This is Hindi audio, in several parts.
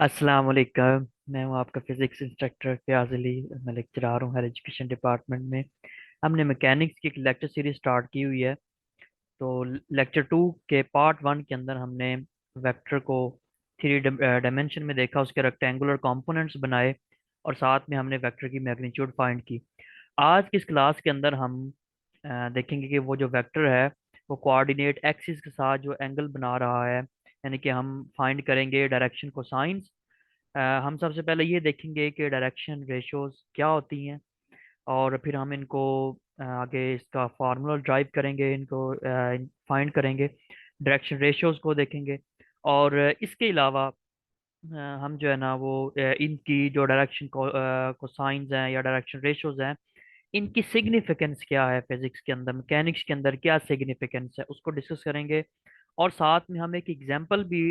अस्सलाम वालेकुम। मैं हूँ आपका फिजिक्स इंस्ट्रक्टर फयाज अली। मैं लेक्चरार हूँ हायर एजुकेशन डिपार्टमेंट में। हमने मैकेनिक्स की एक लेक्चर सीरीज स्टार्ट की हुई है। तो लेक्चर 2 के पार्ट 1 के अंदर हमने वेक्टर को थ्री डायमेंशन में देखा, उसके रेक्टेंगुलर कंपोनेंट्स बनाए और साथ में हमने वेक्टर की मैग्नीट्यूड फाइंड की। आज की इस क्लास के अंदर हम देखेंगे कि वो जो वेक्टर है वो कोऑर्डिनेट एक्सिस के साथ जो एंगल बना रहा है, यानी कि हम फाइंड करेंगे डायरेक्शन कोसाइंस। हम सबसे पहले ये देखेंगे कि डायरेक्शन रेशियोज क्या होती हैं, और फिर हम इनको आगे इसका फार्मूला ड्राइव करेंगे, इनको फाइंड करेंगे, डायरेक्शन रेशियोज को देखेंगे। और इसके अलावा हम जो है ना वो इनकी जो डायरेक्शन को साइंस हैं या डायरेक्शन रेशियोज हैं, इनकी सिग्निफिकेंस क्या है, फिजिक्स के अंदर मैकेनिक्स के अंदर क्या सिग्निफिकेंस है उसको डिस्कस करेंगे। और साथ में हम एक एग्जांपल भी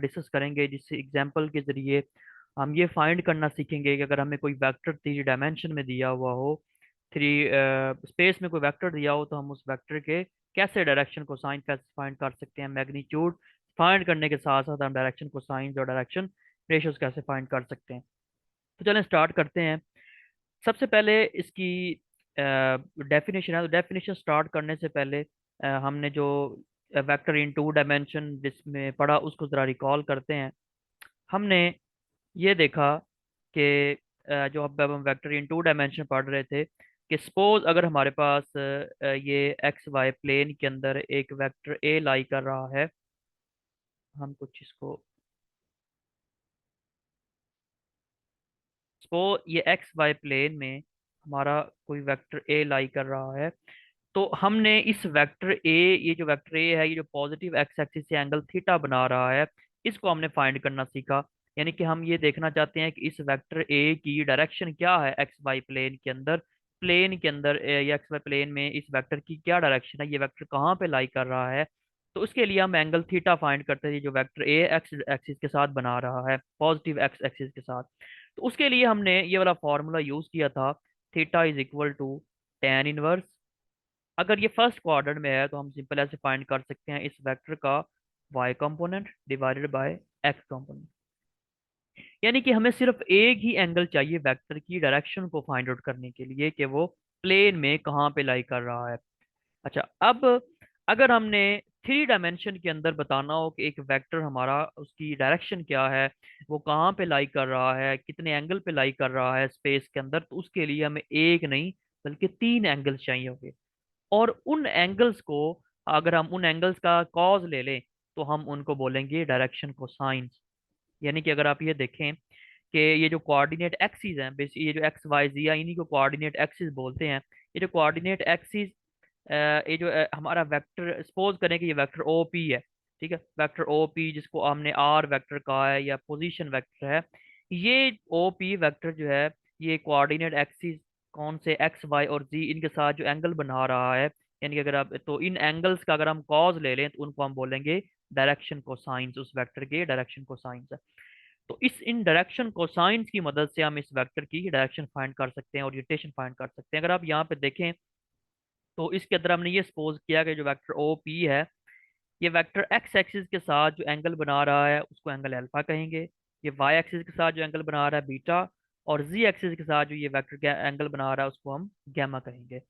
डिस्कस करेंगे, जिस एग्जांपल के जरिए हम ये फाइंड करना सीखेंगे कि अगर हमें कोई वेक्टर 3 डायमेंशन में दिया हुआ हो, थ्री स्पेस में कोई वेक्टर दिया हो, तो हम उस वेक्टर के कैसे डायरेक्शन को साइन कैसे फाइंड कर सकते हैं, मैग्नीट्यूड फाइंड करने के साथ साथ हम डायरेक्शन को साइन और डायरेक्शन रेशियोज कैसे फाइंड कर सकते हैं। तो चलें स्टार्ट करते हैं। सबसे पहले इसकी डेफिनेशन है, तो डेफिनेशन स्टार्ट करने से पहले हमने जो वेक्टर इन 2 डायमेंशन जिसमें पढ़ा उसको ज़रा रिकॉल करते हैं। हमने ये देखा कि जो अब हम वेक्टर इन 2 डायमेंशन पढ़ रहे थे कि सपोज अगर हमारे पास ये एक्स वाई प्लेन के अंदर एक वेक्टर ए लाई कर रहा है। हम कुछ इसको सपोज ये एक्स वाई प्लेन में हमारा कोई वेक्टर ए लाई कर रहा है। तो हमने इस वेक्टर ए, ये जो वेक्टर ए है, ये जो पॉजिटिव एक्स एक्सिस से एंगल थीटा बना रहा है, इसको हमने फाइंड करना सीखा। यानी कि हम ये देखना चाहते हैं कि इस वेक्टर ए की डायरेक्शन क्या है एक्स वाई प्लेन के अंदर। प्लेन के अंदर या एक्स वाई प्लेन में इस वेक्टर की क्या डायरेक्शन है, ये वेक्टर कहाँ पे लाई कर रहा है। तो उसके लिए हम एंगल थीटा फाइंड करते हैं, जो वेक्टर ए एक्स एक्सिस के साथ बना रहा है, पॉजिटिव एक्स एक्सिस के साथ। तो उसके लिए हमने ये वाला फॉर्मूला यूज किया था, theta is equal to ten inverse. अगर ये फर्स्ट क्वाड्रेंट में है तो हम सिंपल ऐसे फाइंड कर सकते हैं इस वेक्टर का y component divided by x component. यानी कि हमें सिर्फ एक ही एंगल चाहिए वेक्टर की डायरेक्शन को फाइंड आउट करने के लिए कि वो प्लेन में कहाँ पे लाई कर रहा है। अच्छा, अब अगर हमने 3 डायमेंशन के अंदर बताना हो कि एक वेक्टर हमारा उसकी डायरेक्शन क्या है, वो कहाँ पे लाई कर रहा है, कितने एंगल पे लाई कर रहा है स्पेस के अंदर, तो उसके लिए हमें एक नहीं बल्कि 3 एंगल्स चाहिए होंगे। और उन एंगल्स को, अगर हम उन एंगल्स का कॉज ले लें, तो हम उनको बोलेंगे डायरेक्शन कोसाइंस। यानी कि अगर आप ये देखें कि ये जो कोऑर्डिनेट एक्सिस हैं, बेसिक ये जो एक्स वाई जी है, इन्हीं को कोऑर्डिनेट एक्सिस बोलते हैं। ये जो कोऑर्डिनेट एक्सिस, ये जो हमारा वेक्टर, सपोज करें कि ये वेक्टर ओ पी है। ठीक है, वेक्टर ओ पी जिसको हमने आर वेक्टर कहा है या पोजीशन वेक्टर है, ये ओ पी वेक्टर जो है, ये कोऑर्डिनेट एक्सिस कौन से एक्स वाई और जी इनके साथ जो एंगल बना रहा है, यानी कि अगर आप तो इन एंगल्स का अगर हम कॉज ले लें तो उनको हम बोलेंगे डायरेक्शन कोसाइंस, उस वेक्टर के डायरेक्शन कोसाइंस है। तो इस इन डायरेक्शन कोसाइंस की मदद से हम इस वेक्टर की डायरेक्शन फाइंड कर सकते हैं, ओरिएंटेशन फाइंड कर सकते हैं। अगर आप यहाँ पे देखें तो इसके अंदर हमने ये सपोज किया कि जो वेक्टर ओ पी है, ये वेक्टर एक्स एक्सिस के साथ जो एंगल बना रहा है उसको एंगल अल्फा कहेंगे। ये वाई एक्सिस के साथ जो एंगल बना रहा है बीटा, और जी एक्सिस के साथ जो ये वेक्टर एंगल बना रहा है उसको हम गैमा कहेंगे।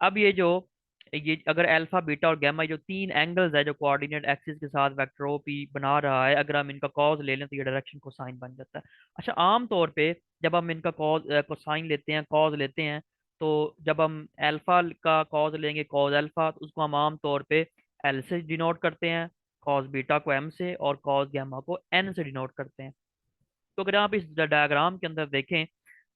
अब ये अगर अल्फा बीटा और गामा, ये जो 3 एंगल्स है जो कोऑर्डिनेट एक्सिस के साथ वेक्टर ओ पी बना रहा है, अगर हम इनका कॉज ले लें तो ये डायरेक्शन कोसाइन बन जाता है। अच्छा, आम तौर पे जब हम इनका कॉज कोसाइन लेते हैं, कॉज लेते हैं, तो जब हम अल्फा का कॉज लेंगे, कॉज अल्फा, तो उसको हम आम तौर पे एल से डिनोट करते हैं, कॉज बीटा को एम से, और कॉज गामा को एन से डिनोट करते हैं। तो अगर आप इस डायग्राम के अंदर देखें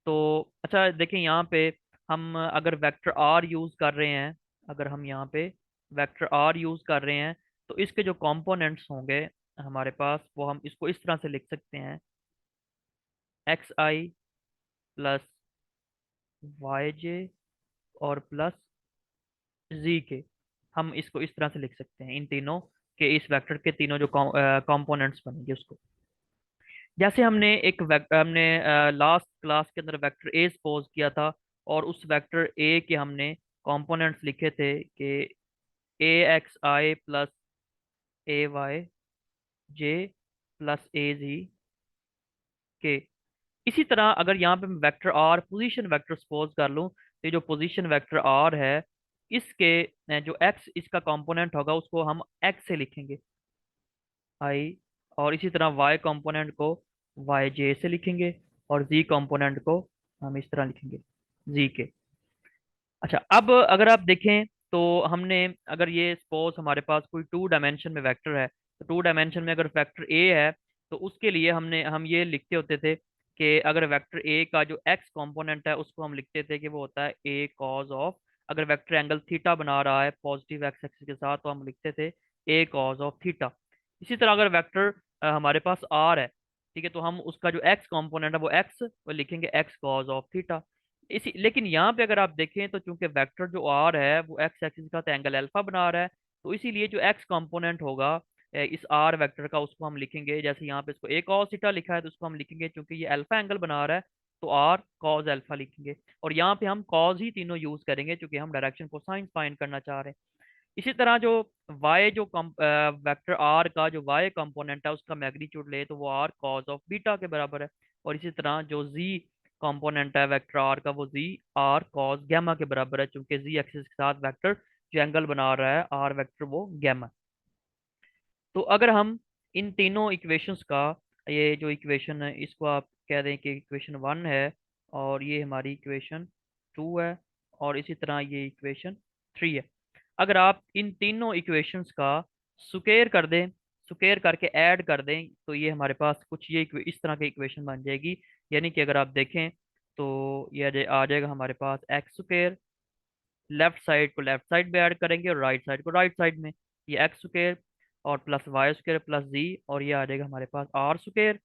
तो, अच्छा देखें यहाँ पे, हम अगर वेक्टर आर यूज कर रहे हैं, अगर हम यहाँ पे वेक्टर आर यूज कर रहे हैं, तो इसके जो कंपोनेंट्स होंगे हमारे पास, वो हम इसको इस तरह से लिख सकते हैं, एक्स आई प्लस वाई जे और प्लस जी के। हम इसको इस तरह से लिख सकते हैं इन तीनों के, इस वेक्टर के तीनों जो कंपोनेंट्स बनेंगे उसको। जैसे हमने लास्ट क्लास के अंदर वेक्टर ए सपोज किया था, और उस वेक्टर ए के हमने कंपोनेंट्स लिखे थे कि a x i plus A y j plus A z k. इसी तरह अगर यहाँ पे मैं vector r position vector suppose कर लूँ, तो ये जो पोजीशन वेक्टर आर है, इसके जो एक्स इसका कंपोनेंट होगा उसको हम एक्स से लिखेंगे, आई। और इसी तरह वाई कंपोनेंट को वाई जे से लिखेंगे, और जी कंपोनेंट को हम इस तरह लिखेंगे, जी के। अच्छा, अब अगर आप देखें तो हमने, अगर ये सपोज हमारे पास कोई टू डायमेंशन में वेक्टर है, तो टू डायमेंशन में अगर वेक्टर ए है, तो उसके लिए हम ये लिखते होते थे कि अगर वेक्टर ए का जो एक्स कंपोनेंट है उसको हम लिखते थे कि वो होता है ए कॉज ऑफ, अगर वेक्टर एंगल थीटा बना रहा है पॉजिटिव एक्स एक्सिस के साथ, तो हम लिखते थे ए कॉज ऑफ थीटा। इसी तरह अगर वेक्टर हमारे पास आर है, ठीक है, तो हम उसका जो एक्स कंपोनेंट है वो एक्स, वो लिखेंगे एक्स कॉज ऑफ थीटा। इसी लेकिन यहाँ पे अगर आप देखें तो चूंकि वेक्टर जो आर है वो एक्स एक्सिस का एंगल अल्फा बना रहा है, तो इसीलिए जो एक्स कंपोनेंट होगा इस आर वेक्टर का, उसको हम लिखेंगे, जैसे यहाँ पे इसको ए कॉस थीटा लिखा है तो उसको हम लिखेंगे चूंकि ये अल्फा एंगल बना रहा है, तो आर कॉज अल्फा लिखेंगे। और यहाँ पे हम कॉज ही तीनों यूज करेंगे क्योंकि हम डायरेक्शन को साइन फाइंड करना चाह रहे हैं। इसी तरह जो y जो वेक्टर r का जो y कंपोनेंट है उसका मैग्नीट्यूड ले तो वो r कॉस ऑफ बीटा के बराबर है। और इसी तरह जो z कंपोनेंट है वेक्टर r का, वो z r कॉस गैमा के बराबर है, क्योंकि z एक्सिस के साथ वेक्टर जो एंगल बना रहा है r वेक्टर वो गैमा। तो अगर हम इन तीनों इक्वेशंस का, ये जो इक्वेशन है इसको आप कह दें कि इक्वेशन 1 है, और ये हमारी इक्वेशन 2 है, और इसी तरह ये इक्वेशन 3 है। अगर आप इन तीनों इक्वेशंस का सुकेर कर दें, सुकेर करके ऐड कर दें, तो ये हमारे पास कुछ ये इस तरह की इक्वेशन बन जाएगी। यानी कि अगर आप देखें तो ये आ जाएगा हमारे पास एक्स स्क्वायर, लेफ्ट साइड को लेफ्ट साइड में ऐड करेंगे और राइट साइड को राइट साइड में, ये एक्स स्क्वायर और प्लस वाई स्क्वायर प्लस जी, और ये आ जाएगा हमारे पास आर स्क्वायर।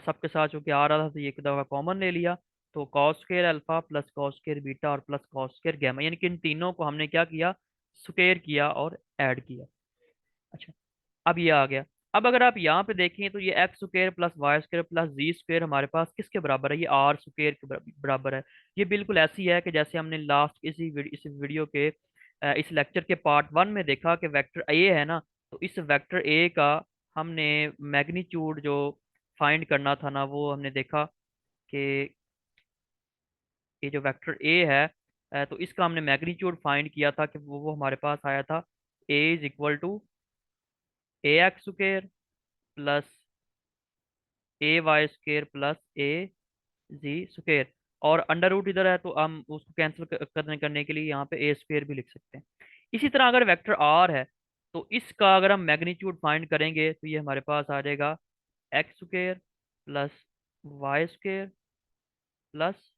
सबके साथ चूंकि आ रहा था तो ये एक दफा कॉमन ले लिया, तो cos square alpha plus cos square beta और प्लस कॉस स्क्वायर गैमा, यानी कि इन तीनों को हमने क्या किया, स्क्वायर किया और ऐड किया। अच्छा, अब ये आ गया। अब अगर आप यहाँ पे देखें तो ये X square plus Y square plus Z square हमारे पास किसके बराबर है, ये आर स्क्वायर के बराबर है। ये बिल्कुल ऐसी है कि जैसे हमने लास्ट इस वीडियो के इस लेक्चर के पार्ट 1 में देखा कि वेक्टर ए है ना, तो इस वेक्टर ए का हमने मैग्नीट्यूड जो फाइंड करना था ना, वो हमने देखा कि ये जो वेक्टर ए है, तो इसका हमने मैग्नीट्यूड फाइंड किया था कि वो हमारे पास आया था A is equal to A X square plus A Y square plus A Z square, और अंडर रूट इधर है तो हम उसको कैंसिल करने के लिए यहाँ पे ए स्क्र भी लिख सकते हैं। इसी तरह अगर वेक्टर आर है, तो इसका अगर हम मैग्नीट्यूड फाइंड करेंगे तो ये हमारे पास आ जाएगा X square plus Y square plus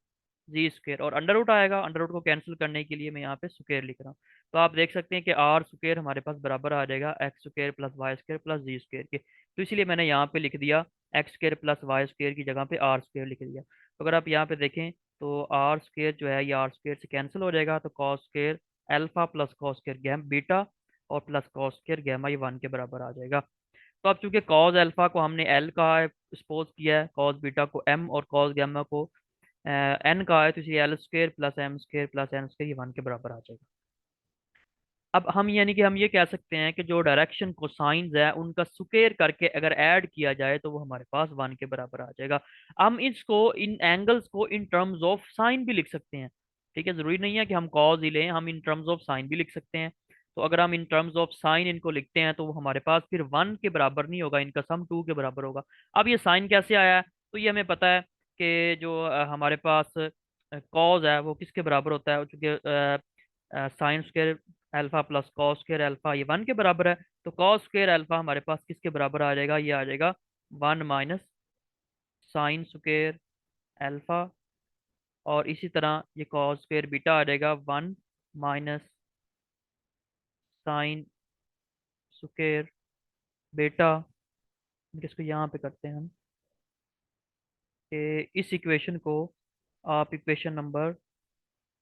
Z square, और अंडर रूट आएगा, अंडर रूट को कैंसिल करने के लिए मैं यहाँ पे स्क्र लिख रहा हूँ। तो आप देख सकते हैं कि आर स्क्र हमारे पास बराबर आ जाएगा X square plus Y square plus Z square के, तो इसलिए मैंने यहाँ पे लिख दिया X square plus Y square की जगह पे आर स्क्र लिख दिया। तो अगर आप यहाँ पे देखें तो आर स्क्र जो है ये आर स्क्र से कैंसिल हो जाएगा, तो cos square alpha plus cos square gamma beta और प्लस कॉस स्क्र गैमा, ये 1 के बराबर आ जाएगा। तो अब चूंकि कॉस अल्फा को हमने एल का सपोज किया है, कॉस बीटा को एम और कॉस गैमा को एन का है, तो इसे l square plus m square plus n square, ये 1 के बराबर आ जाएगा। अब हम यानी कि हम ये कह सकते हैं कि जो डायरेक्शन कोसाइंस है उनका स्क्वायर करके अगर ऐड किया जाए तो वो हमारे पास 1 के बराबर आ जाएगा। हम इसको, इन एंगल्स को इन टर्म्स ऑफ साइन भी लिख सकते हैं, ठीक है, जरूरी नहीं है कि हम कॉज ही लें, हम इन टर्म्स ऑफ साइन भी लिख सकते हैं। तो अगर हम इन टर्म्स ऑफ साइन इनको लिखते हैं तो वो हमारे पास फिर 1 के बराबर नहीं होगा, इनका सम 2 के बराबर होगा। अब ये साइन कैसे आया है, तो ये हमें पता है कि जो हमारे पास कॉज है वो किसके बराबर होता है, चूंकि sign square alpha plus cos square alpha ये 1 के बराबर है, तो कॉस स्क्वायर अल्फा हमारे पास किसके बराबर आ जाएगा, ये आ जाएगा 1 माइनस साइन स्क्वायर अल्फा, और इसी तरह ये कॉस स्क्वायर बीटा आ जाएगा 1 माइनस साइन स्क्वायर बीटा। इसको यहाँ पे करते हैं हम कि इस इक्वेशन को आप इक्वेशन नंबर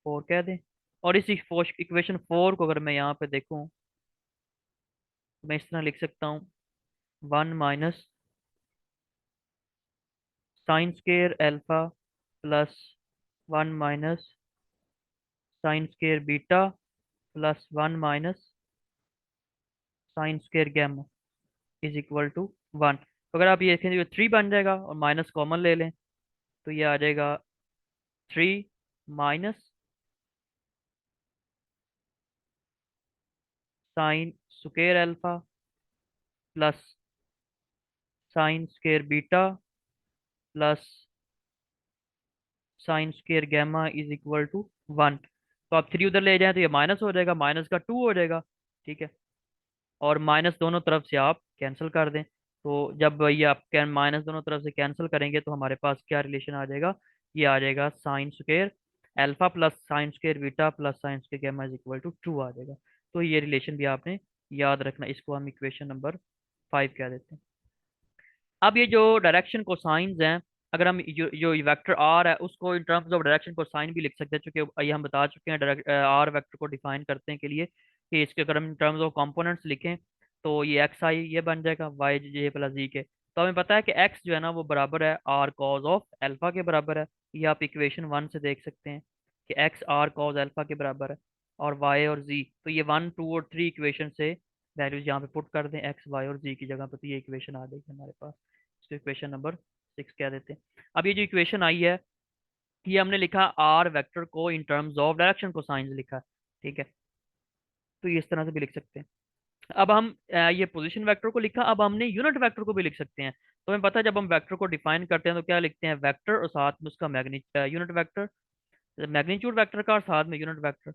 4 कह दें, और इस इक्वेशन 4 को अगर मैं यहाँ पे देखूँ तो मैं इस तरह लिख सकता हूँ 1 minus sine square alpha plus 1 minus sine square beta plus 1 minus sine square gamma is equal to 1। तो अगर आप ये देखें तो 3 बन जाएगा और माइनस कॉमन ले लें तो ये आ जाएगा 3 minus sine square alpha plus sine square beta plus sine square gamma is equal to 1। तो आप 3 उधर ले जाएं तो ये माइनस हो जाएगा, माइनस का 2 हो जाएगा। ठीक है, और माइनस दोनों तरफ से आप कैंसिल कर दें। तो जब ये आप कैन माइनस दोनों तरफ से कैंसिल करेंगे तो हमारे पास क्या रिलेशन आ जाएगा, ये आ जाएगा sine square alpha plus sine square beta plus sine square gamma is equal to 2 आ जाएगा। तो ये रिलेशन भी आपने याद रखना, इसको हम इक्वेशन नंबर 5 कह देते हैं। अब ये जो डायरेक्शन कोसाइंस हैं, अगर हम जो वेक्टर आर है उसको in terms of direction cosine भी लिख सकते हैं, क्योंकि ये हम बता चुके हैं डायरेक्ट आर वेक्टर को डिफाइन करते हैं के लिए कि इसके अगर हम इन टर्म्स ऑफ कंपोनेंट्स लिखें तो ये एक्स आई ये बन जाएगा वाई जे प्लस जी के। तो हमें पता है कि एक्स जो है ना वो बराबर है आर कॉज ऑफ एल्फा के बराबर है। ये आप इक्वेशन 1 से देख सकते हैं कि एक्स आर कॉज एल्फा के बराबर है। और वाई और जी, तो ये 1 2 और 3 इक्वेशन से वैल्यूज यहाँ पे पुट कर दें एक्स वाई और जी की जगह पे, तो ये इक्वेशन आ जाएगी हमारे पास। इसको इक्वेशन नंबर 6 कह देते हैं। अब ये जो इक्वेशन आई है, ये हमने लिखा आर वेक्टर को इन टर्म्स ऑफ डायरेक्शन को साइंस लिखा है। ठीक है, तो ये इस तरह से भी लिख सकते हैं। अब हम ये पोजीशन वेक्टर को लिखा, अब हमने यूनिट वेक्टर को भी लिख सकते हैं। तो हमें पता है जब हम वेक्टर को डिफाइन करते हैं तो क्या लिखते हैं, वेक्टर और साथ में उसका यूनिट वेक्टर, मैग्नीट्यूड वेक्टर का और साथ में यूनिट वेक्टर,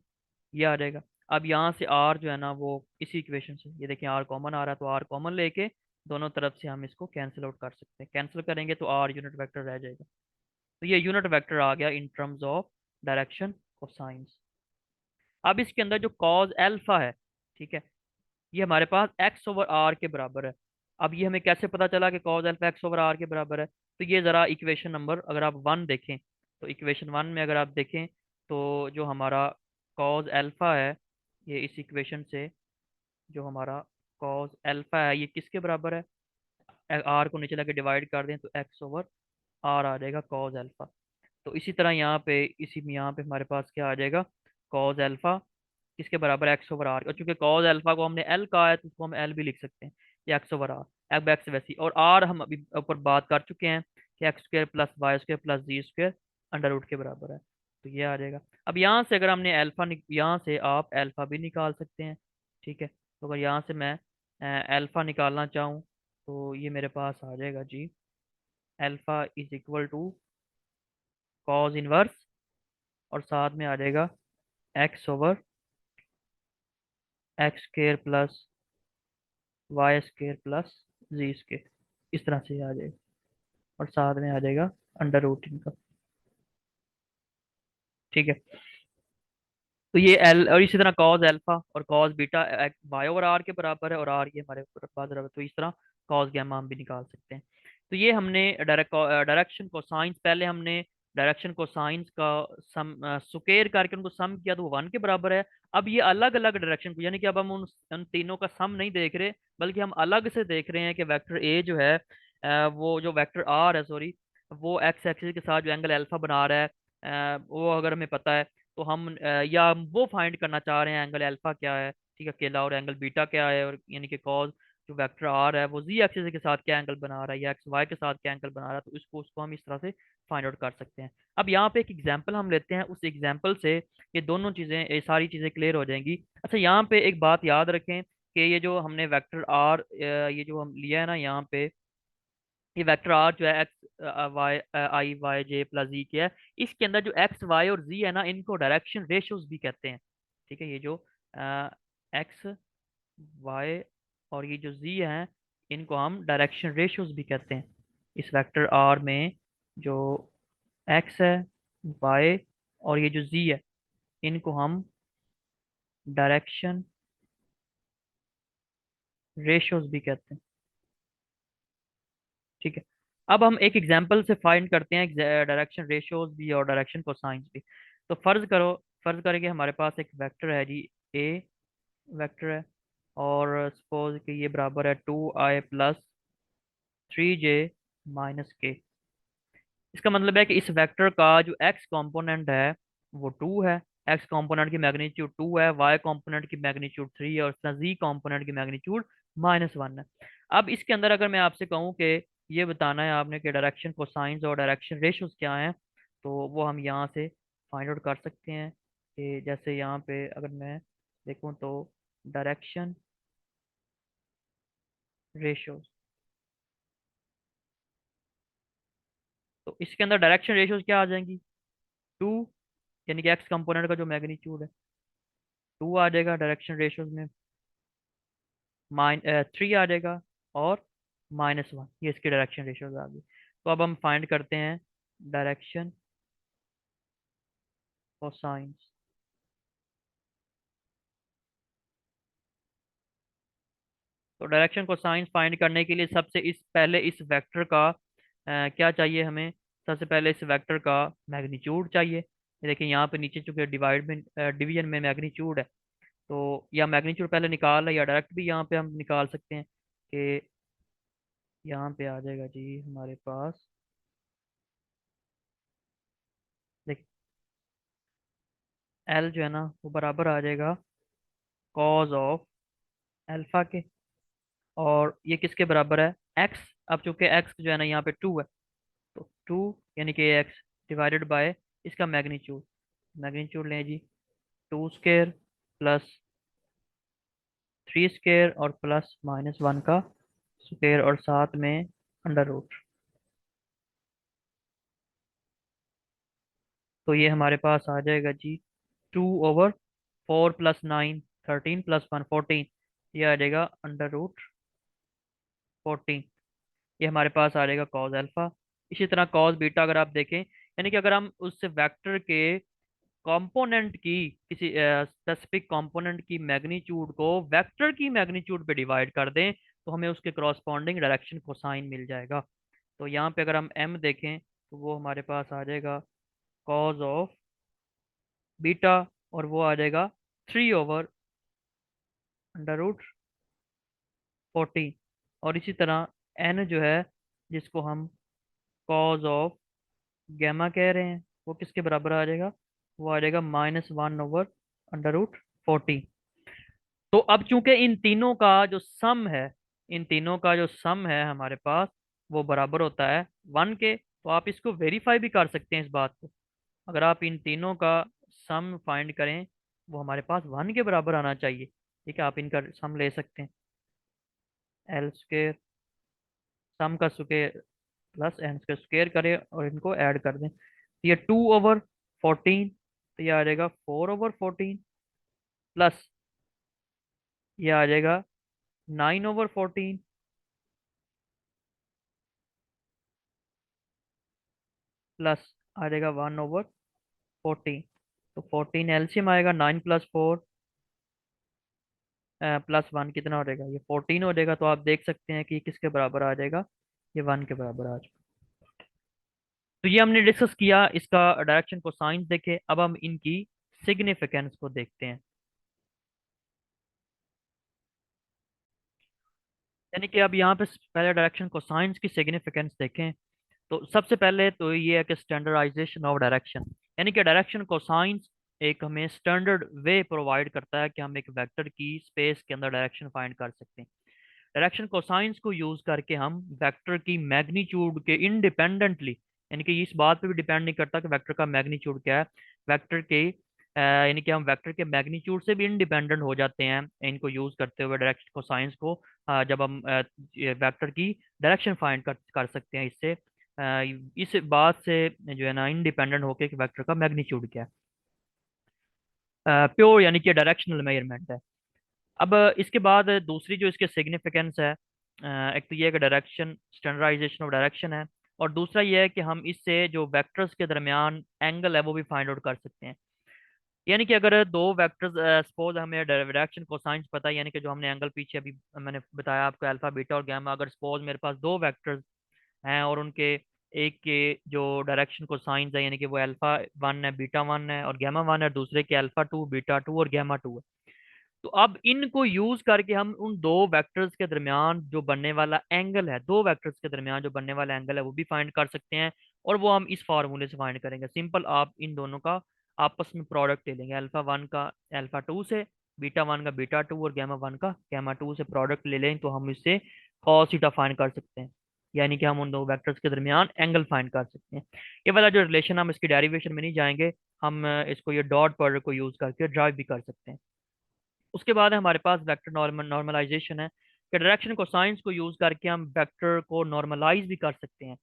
ये आ जाएगा। अब यहाँ से आर जो है ना वो इसी इक्वेशन से, ये देखिए आर कॉमन आ रहा है तो आर कॉमन लेके दोनों तरफ से हम इसको कैंसिल आउट कर सकते हैं। कैंसिल करेंगे तो आर यूनिट वेक्टर रह जाएगा। तो ये यूनिट वेक्टर आ गया in terms of direction cosines. अब इसके अंदर जो कॉज एल्फा है, ठीक है, ये हमारे पास एक्स ओवर आर के बराबर है। अब ये हमें कैसे पता चला कि cos alpha x over r के बराबर है, तो ये ज़रा इक्वेशन नंबर अगर आप 1 देखें, तो इक्वेशन 1 में अगर आप देखें तो जो हमारा कॉज एल्फा है, ये इस इक्वेशन से जो हमारा कॉज एल्फा है ये किसके बराबर है, आर को नीचे लाके डिवाइड कर दें तो एक्स ओवर आर आ जाएगा कॉज एल्फा। तो इसी तरह यहाँ पे इसी में यहाँ पे हमारे पास क्या आ जाएगा, कॉज एल्फा किसके बराबर है, एक्स ओवर आर। और चूंकि कॉज एल्फा को हमने एल कहा है तो उसको हम एल भी लिख सकते हैं, ये एक्स ओवर आर। अब एक्स वैसी और आर हम अभी ऊपर बात कर चुके हैं कि X square plus Y square plus Z square under root के बराबर है। तो ये आ जाएगा। अब यहाँ से अगर हमने यहाँ से आप एल्फा भी निकाल सकते हैं। ठीक है, तो अगर यहाँ से मैं एल्फा निकालना चाहूँ तो ये मेरे पास आ जाएगा जी, alpha is equal to cos inverse और साथ में आ जाएगा X over X square plus Y square plus Z square, इस तरह से आ जाएगा। और साथ में आ जाएगा अंडर रूट इनका। ठीक है, तो ये एल और इसी तरह कॉज एल्फा और cos beta y over r के बराबर है और आर ये हमारे बराबर, तो इस तरह कॉज गैमा हम भी निकाल सकते हैं। तो ये हमने डायरेक्शन को साइंस, पहले हमने डायरेक्शन को साइंस का सम स्क्वायर करके उनको सम किया तो वो 1 के बराबर है। अब ये अलग अलग डायरेक्शन को, यानी कि अब हम उन तीनों का सम नहीं देख रहे, बल्कि हम अलग से देख रहे हैं कि वेक्टर ए जो है वो जो वेक्टर आर है सॉरी, वो एक्स एक्सिस के साथ जो एंगल अल्फा बना रहा है, वो अगर हमें पता है तो हम या हम वो फाइंड करना चाह रहे हैं एंगल अल्फा क्या है, ठीक है, अकेला, और एंगल बीटा क्या है, और यानी कि कॉज जो वेक्टर आर है वो जी एक्सिस के साथ क्या एंगल बना रहा है या एक्स वाई के साथ क्या एंगल बना रहा है, तो इसको उसको हम इस तरह से फाइंड आउट कर सकते हैं। अब यहाँ पे एक एग्जांपल हम लेते हैं, उस एग्जांपल से ये दोनों चीज़ें, ये सारी चीज़ें क्लियर हो जाएंगी। अच्छा, यहाँ पे एक बात याद रखें कि ये जो हमने वेक्टर आर ये जो हम लिया है ना यहाँ पे, ये वेक्टर आर जो है एक्स वाई आई वाई जे प्लस जी के है, इसके अंदर जो एक्स वाई और जी है ना इनको डायरेक्शन रेशियोज भी कहते हैं। ठीक है, ये जो एक्स वाई और ये जो जी है इनको हम डायरेक्शन रेशियोज भी कहते हैं। इस वेक्टर आर में जो एक्स है, वाई और ये जो जी है, इनको हम डायरेक्शन रेशियोज भी कहते हैं। ठीक है, अब हम एक एग्जांपल से फाइंड करते हैं डायरेक्शन रेशियोज भी और डायरेक्शन कोसाइंस भी। तो फर्ज करें कि हमारे पास एक वेक्टर है जी, ए वेक्टर है, और सपोज कि ये बराबर है 2i + 3j - k। इसका मतलब है कि इस वेक्टर का जो एक्स कंपोनेंट है वो 2 है, एक्स कंपोनेंट की मैग्नीट्यूड 2 है, वाई कंपोनेंट की मैग्नीट्यूड 3 है और जी कंपोनेंट की मैग्नीट्यूड -1 है। अब इसके अंदर अगर मैं आपसे कहूँ कि ये बताना है आपने कि डायरेक्शन कोसाइंस और डायरेक्शन रेशियोज क्या हैं, तो वो हम यहाँ से फाइंड आउट कर सकते हैं। कि जैसे यहाँ पे अगर मैं देखूँ तो डायरेक्शन रेशियोज, तो इसके अंदर डायरेक्शन रेशियोज क्या आ जाएंगी? टू, यानी कि एक्स कंपोनेंट का जो मैग्नीट्यूड है, टू आ जाएगा डायरेक्शन रेशियोज में। थ्री आ जाएगा, और -1, ये इसकी डायरेक्शन रेशियोज आ गई। तो अब हम फाइंड करते हैं डायरेक्शन कोसाइंस। तो डायरेक्शन कोसाइंस फाइंड करने के लिए सबसे इस पहले इस वेक्टर का क्या चाहिए हमें? सबसे पहले इस वेक्टर का मैग्नीट्यूड चाहिए। ये देखिए यहाँ पे नीचे चूंकि डिवाइड में डिवीजन में मैग्नीट्यूड है, तो या मैग्नीट्यूड पहले निकाल है या डायरेक्ट भी यहाँ पे हम निकाल सकते हैं। कि यहाँ पे आ जाएगा जी हमारे पास, देख एल जो है ना वो बराबर आ जाएगा कॉज ऑफ अल्फा के। और ये किसके बराबर है? एक्स। अब चूंकि एक्स जो है ना यहाँ पे टू है, तो टू यानी कि एक्स डिवाइडेड बाय इसका मैग्नीट्यूड। मैग्नीट्यूड लें जी, two square plus three square और प्लस -1 का स्केयर, और साथ में अंडर रूट। तो ये हमारे पास आ जाएगा जी 2/4 + 9, 13 + 1 14, ये आ जाएगा √14। ये हमारे पास आ जाएगा कॉज अल्फा। इसी तरह कॉज बीटा अगर आप देखें, यानी कि अगर हम उस वेक्टर के कंपोनेंट की किसी स्पेसिफिक कंपोनेंट की मैग्नीट्यूड को वेक्टर की मैग्नीट्यूड पे डिवाइड कर दें, तो हमें उसके करॉस्पॉन्डिंग डायरेक्शन कोसाइन मिल जाएगा। तो यहाँ पे अगर हम m देखें तो वो हमारे पास आ जाएगा कॉज ऑफ बीटा, और वो आ जाएगा 3/√14। और इसी तरह n जो है, जिसको हम कॉज ऑफ गैमा कह रहे हैं, वो किसके बराबर आ जाएगा? वो आ जाएगा -1/√14। तो अब चूंकि इन तीनों का जो सम है, इन तीनों का जो सम है हमारे पास, वो बराबर होता है 1 के। तो आप इसको वेरीफाई भी कर सकते हैं इस बात को। अगर आप इन तीनों का सम फाइंड करें, वो हमारे पास 1 के बराबर आना चाहिए। ठीक है, आप इनका सम ले सकते हैं। एल स्क्र सम का square plus n square square करें और इनको ऐड कर दें, तो ये 2/14, तो ये आ जाएगा 4/14, प्लस ये आ जाएगा 9/14, प्लस आ जाएगा 1/14। तो 14 एलसीएम आएगा, 9 + 4 +1 कितना हो जाएगा? ये 14 हो जाएगा। तो आप देख सकते हैं कि ये किसके बराबर आ जाएगा? ये 1 के बराबर आ जाएगा। तो ये हमने डिस्कस किया इसका डायरेक्शन को साइंस देखे। अब हम इनकी सिग्निफिकेंस को देखते हैं। यानी कि अब यहाँ पे पहले डायरेक्शन को साइंस की सिग्निफिकेंस देखें, तो सबसे पहले तो ये है कि स्टैंडर्डाइजेशन ऑफ डायरेक्शन। यानी कि डायरेक्शन को साइंस एक हमें स्टैंडर्ड वे प्रोवाइड करता है कि हम एक वेक्टर की स्पेस के अंदर डायरेक्शन फाइंड कर सकते हैं। डायरेक्शन कोसाइंस को यूज करके हम वेक्टर की मैग्नीट्यूड के इंडिपेंडेंटली, यानी कि इस बात पे भी डिपेंड नहीं करता कि वेक्टर का मैग्नीट्यूड क्या है, वेक्टर के यानी कि हम वेक्टर के मैग्नीट्यूड से भी इंडिपेंडेंट हो जाते हैं इनको यूज करते हुए डायरेक्शन कोसाइंस को। जब हम वेक्टर की डायरेक्शन फाइंड कर सकते हैं इससे, इस बात से जो है ना इंडिपेंडेंट होके कि वेक्टर का मैग्नीट्यूड क्या है। प्योर यानी कि डायरेक्शनल मेजरमेंट है। अब इसके बाद दूसरी जो इसके सिग्निफिकेंस है, एक तो ये है कि डायरेक्शन स्टैंडर्डाइजेशन ऑफ डायरेक्शन है, और दूसरा ये है कि हम इससे जो वेक्टर्स के दरमियान एंगल है वो भी फाइंड आउट कर सकते हैं। यानी कि अगर दो वेक्टर्स, सपोज हमें डायरेक्शन कोसाइंस पता है, यानी कि जो हमने एंगल पीछे अभी मैंने बताया आपको अल्फा बीटा और गैमा, अगर सपोज मेरे पास दो वेक्टर्स हैं और उनके एक के जो डायरेक्शन कोसाइंस है, यानी कि वो अल्फा 1 है बीटा 1 है और गैमा 1 है, दूसरे के अल्फा 2 बीटा 2 और गैमा 2 है। तो अब इनको यूज करके हम उन दो वेक्टर्स के दरमियान जो बनने वाला एंगल है, दो वेक्टर्स के दरमियान जो बनने वाला एंगल है वो भी फाइंड कर सकते हैं। और वो हम इस फार्मूले से फाइंड करेंगे। सिंपल, आप इन दोनों का आपस में प्रोडक्ट ले लेंगे, अल्फा 1 का अल्फा 2 से, बीटा 1 का बीटा 2 और गैमा 1 का गैमा 2 से प्रोडक्ट ले लें, तो हम इससे कॉस थीटा फाइंड कर सकते हैं, यानी कि हम उन दो वेक्टर्स के दरमियान एंगल फाइंड कर सकते हैं। ये वाला जो रिलेशन, हम इसकी डेरिवेशन में नहीं जाएंगे, हम इसको ये डॉट प्रोडक्ट को यूज करके ड्राइव भी कर सकते हैं। उसके बाद हमारे पास वेक्टर नॉर्मलाइजेशन है, कि डायरेक्शन कोसाइंस को यूज करके हम वेक्टर को नॉर्मलाइज भी कर सकते हैं।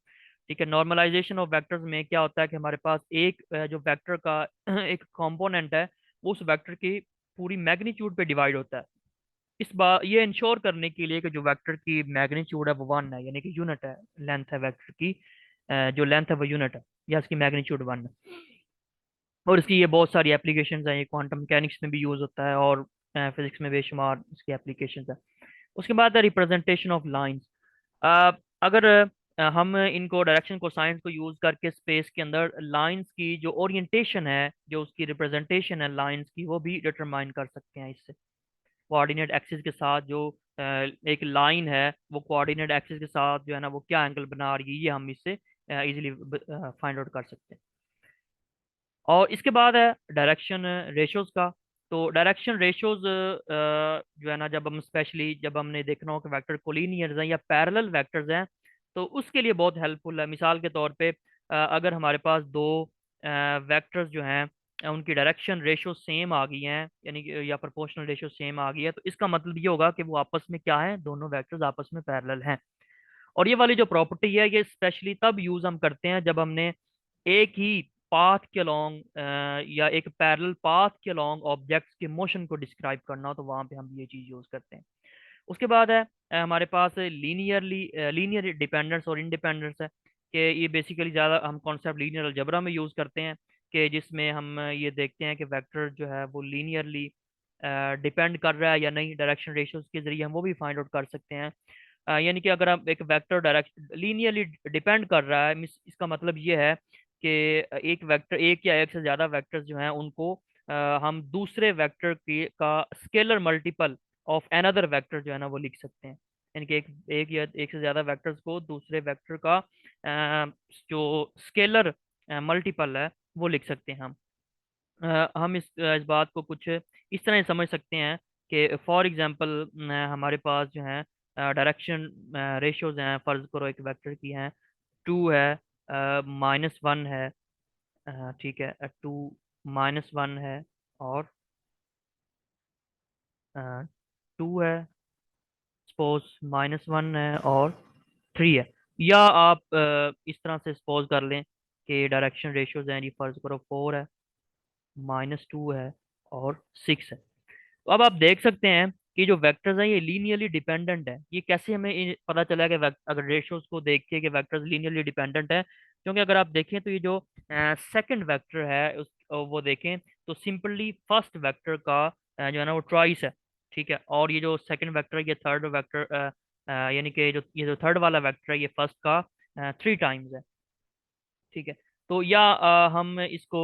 ठीक है, नॉर्मलाइजेशन ऑफ वेक्टर्स में क्या होता है कि हमारे पास एक जो वेक्टर का एक कंपोनेंट है, वो उस वेक्टर की पूरी मैग्नीट्यूड पे डिवाइड होता है। इस बार ये इंश्योर करने के लिए कि जो वेक्टर की मैग्नीट्यूड है वो वन है, यानी कि यूनिट है, लेंथ है वेक्टर की, जो लेंथ है वो यूनिट है, या इसकी मैग्नीट्यूड वन है। और इसकी ये बहुत सारी एप्लीकेशंस हैं, ये क्वांटम मैकेनिक्स में भी यूज होता है, और फिजिक्स में बेशुमार इसकी एप्लीकेशंस है। उसके बाद है रिप्रेजेंटेशन ऑफ लाइंस। अगर हम इनको डायरेक्शन को साइंस को यूज करके स्पेस के अंदर लाइंस की जो ओरिएंटेशन है, जो उसकी रिप्रेजेंटेशन है लाइंस की, वो भी डिटरमाइन कर सकते हैं इससे। कोऑर्डिनेट एक्सिस के साथ जो एक लाइन है, वो कोऑर्डिनेट एक्सिस के साथ जो है ना वो क्या एंगल बना रही है, ये हम इससे इजीली फाइंड आउट कर सकते हैं। और इसके बाद है डायरेक्शन रेशोज का। तो डायरेक्शन रेशोज जो है ना, जब हम स्पेशली जब हमने देखना हो कि वेक्टर कोलिनियर्स हैं या पैरेलल वेक्टर्स हैं, तो उसके लिए बहुत हेल्पफुल है। मिसाल के तौर पे अगर हमारे पास दो वेक्टर्स जो हैं, उनकी डायरेक्शन रेशो सेम आ गई हैं, यानी कि या प्रोपोर्शनल रेशो सेम आ गई है, तो इसका मतलब ये होगा कि वो आपस में क्या है, दोनों वेक्टर्स आपस में पैरेलल हैं। और ये वाली जो प्रॉपर्टी है, ये स्पेशली तब यूज हम करते हैं जब हमने एक ही पाथ के अलोंग या एक पैरेलल पाथ के अलोंग ऑब्जेक्ट्स के मोशन को डिस्क्राइब करना हो, तो वहां पे हम ये चीज यूज करते हैं। उसके बाद है हमारे पास लीनियर डिपेंडेंस और इंडिपेंडेंस है, कि ये बेसिकली ज़्यादा हम कॉन्सेप्ट लीनियर अलजेब्रा में यूज़ करते हैं, कि जिसमें हम ये देखते हैं कि वेक्टर जो है वो लीनियरली डिपेंड कर रहा है या नहीं, डायरेक्शन रेशियोज के जरिए हम वो भी फाइंड आउट कर सकते हैं। यानी कि अगर हम एक वेक्टर डायरेक्शन लीनियरली डिपेंड कर रहा है, इसका मतलब ये है कि एक वेक्टर, एक या एक से ज़्यादा वेक्टर्स जो हैं उनको हम दूसरे वेक्टर की का scalar multiple of another vector जो है ना वो लिख सकते हैं। यानी कि एक या एक से ज्यादा वेक्टर्स को दूसरे वेक्टर का जो स्केलर मल्टीपल है वो लिख सकते हैं हम। हम इस बात को कुछ इस तरह समझ सकते हैं कि फॉर एग्जांपल हमारे पास जो है डायरेक्शन रेशियोज हैं, फर्ज करो एक वेक्टर की हैं, टू है, -1 है, ठीक है, टू -1 है, और टू है, सपोज -1 है, और 3 है। या आप इस तरह से सपोज कर लें कि डायरेक्शन रेशियोज हैं, जी फर्ज करो 4 है, -2 है, और 6 है। तो अब आप देख सकते हैं कि जो वेक्टर्स हैं ये लीनियरली डिपेंडेंट है। ये कैसे हमें पता चला कि अगर रेशियोज को देख के कि वेक्टर्स लीनियरली डिपेंडेंट है, क्योंकि अगर आप देखें तो ये जो सेकंड वेक्टर है वो देखें तो सिंपली फर्स्ट वेक्टर का जो है ना वो ट्वाइस है। ठीक है, और ये जो सेकंड वेक्टर है ये थर्ड वेक्टर, यानी कि जो ये जो थर्ड वाला वेक्टर है ये फर्स्ट का 3 टाइम्स है। ठीक है, तो या हम इसको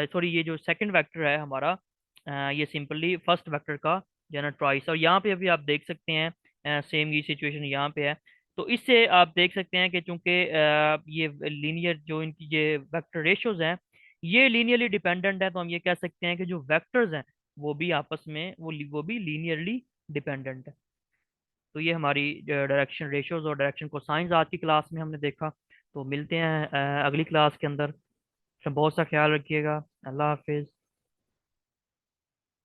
सॉरी, ये जो सेकंड वेक्टर है हमारा, ये सिंपली फर्स्ट वेक्टर का जनरल ट्वाइस। और यहाँ पे अभी आप देख सकते हैं सेम ये सिचुएशन यहाँ पे है। तो इससे आप देख सकते हैं कि चूंकि ये लीनियर जो इनकी ये वेक्टर रेशियोज हैं ये लीनियरली डिपेंडेंट है, तो हम ये कह सकते हैं कि जो वेक्टर्स हैं वो भी आपस में वो भी लीनियरली डिपेंडेंट है। तो ये हमारी डायरेक्शन रेशियोज और डायरेक्शन कोसाइंस आज की क्लास में हमने देखा। तो मिलते हैं अगली क्लास के अंदर। बहुत सा ख्याल रखिएगा। अल्लाह हाफिज़।